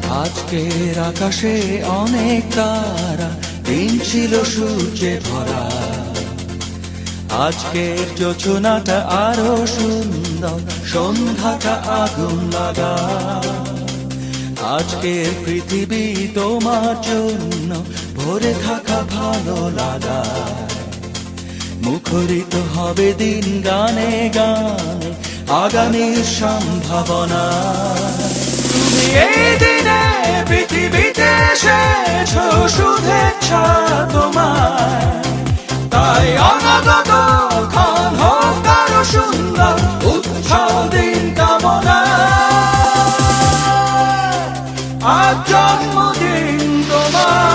আজকের আকাশে অনেক তারা, দিন ছিল সূর্যে ভরা। আজকের যোছনাটা আরো সুন্দর, সন্ধ্যাটা আগুন লাগা। আজকের পৃথিবী তোমার জন্য ভরে থাকা ভালো লাগা। মুখরিত হবে দিন গানে গানে, আগামীর সম্ভাবনা। তুমি এই দিনে পৃথিবীতে এসেছো, শুভেচ্ছা তোমার। তাই অনাগত ক্ষণ হোক আরো সুন্দর, উৎসব দিন কামনা। আজ জন্মদিন তোমার।